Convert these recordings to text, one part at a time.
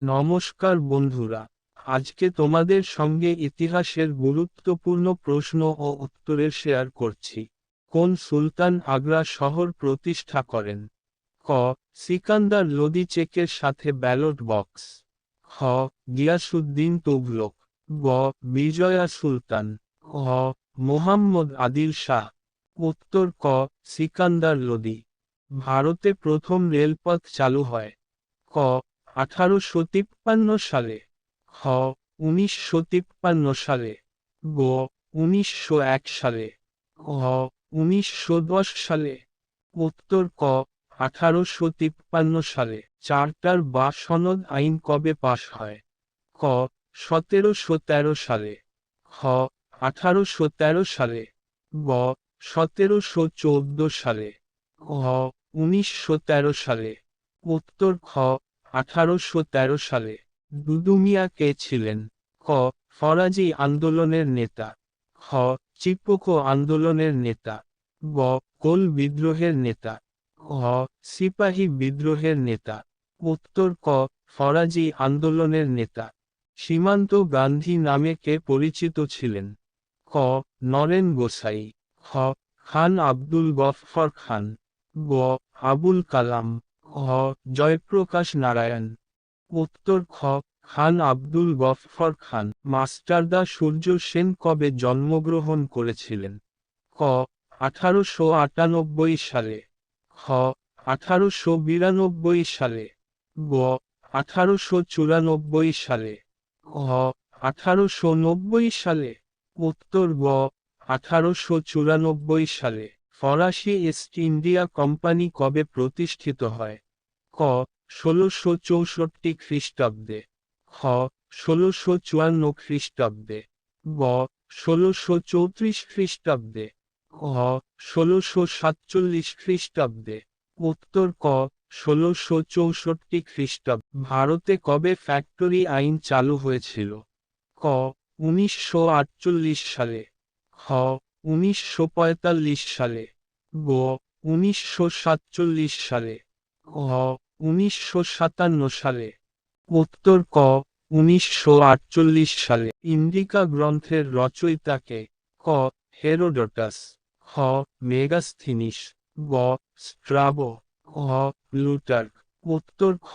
নমস্কার বন্ধুরা, আজকে তোমাদের সঙ্গে ইতিহাসের গুরুত্বপূর্ণ প্রশ্ন ও উত্তরের শেয়ার করছি। কোন সুলতান আগ্রা শহর প্রতিষ্ঠা করেন? ক. সিকান্দার লোদি চেকের সাথে ব্যালট বক্স। খ. গিয়াসুদ্দিন তুঘলক। গ. বিজয়া সুলতান। ঘ. মোহাম্মদ আদিল শাহ। উত্তর ক. সিকান্দার লোদি। ভারতে প্রথম রেলপথ চালু হয়। ক. 1853 সালে। খ. 1953 সালে। গ. 1901 সালে। ঘ. 1910 সালে। উত্তর ক. 1853 সালে। চার্টার বা সনদ আইন কবে পাশ হয়? ক. 1713 সালে। খ. 1813 সালে। গ. 1714 সালে। ঘ. 1913 সালে। উত্তর খ. 1813 সালে। দুদুমিয়া কে ছিলেন? ক. ফরাজি আন্দোলনের নেতা। খ. চিপকো আন্দোলনের নেতা। গ. কোল বিদ্রোহের নেতা। ঘ. সিপাহী বিদ্রোহের নেতা। উত্তর ক. ফরাজি আন্দোলনের নেতা। সীমান্ত গান্ধী নামে কে পরিচিত ছিলেন? ক. নরেন গোসাই। খ. খান আব্দুল গফফর খান। গ. আবুল কালাম। ঘ. জয়প্রকাশ নারায়ণ। উত্তর খ. খান আব্দুল গফফর খান। মাস্টারদা সূর্য সেন কবে জন্মগ্রহণ করেছিলেন? ক. 1898 সালে। খ. 1892 সালে। গ. 1894 সালে। ঘ. 1890 সালে। উত্তর গ. 1894 সালে। ফরাসি ইস্ট ইন্ডিয়া কোম্পানি কবে প্রতিষ্ঠিত হয়? ক. 1664 খ্রিস্টাব্দে। খ. 1654 খ্রিস্টাব্দে। গ. 1634 খ্রিস্টাব্দে। ঘ. 1647 খ্রিস্টাব্দে। উত্তর ক. 1664 খ্রিস্টাব্দে। ভারতে কবে ফ্যাক্টরি আইন চালু হয়েছিল? ক. 1948 সালে। খ. 1945 সালে। গ. 1947 সালে। ঘ. 1957 সালে। উত্তর ক. 1948 সালে। ইন্ডিকা গ্রন্থের রচয়িতাকে? ক. হেরোডোটাস। খ. মেগাস্থিনিস। গ. স্ট্রাবো। ঘ. প্লুটার্ক। উত্তর খ.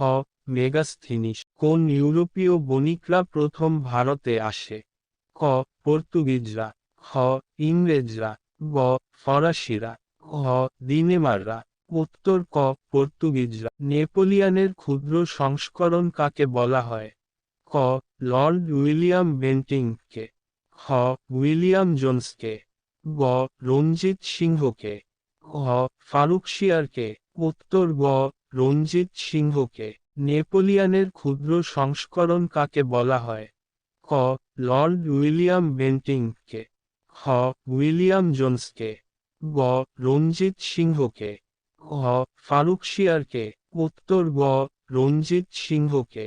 মেগাস্থিনিস। কোন ইউরোপীয় বণিকরা প্রথম ভারতে আসে? ক. পর্তুগিজরা। খ. ইংরেজরা। গ. ফরাসিরা। ঘ. দিনেমাররা। উত্তর ক. পর্তুগিজরা। নেপোলিয়নের ক্ষুদ্র সংস্করণ কাকে বলা হয়? ক. লর্ড উইলিয়াম বেন্টিংকে। খ. উইলিয়াম জোন্সকে। গ. রঞ্জিত সিংহকে। ঘ. ফারুকশিয়ারকে। উত্তর গ. রঞ্জিত সিংহকে। নেপোলিয়নের ক্ষুদ্র সংস্করণ কাকে বলা হয়? ক. লর্ড উইলিয়াম বেন্টিংকে। খ. উইলিয়াম জোন্সকে। গ. রঞ্জিত সিংহকে। ঘ. ফারুকশিয়ারকে। উত্তর গ. রঞ্জিত সিংহকে।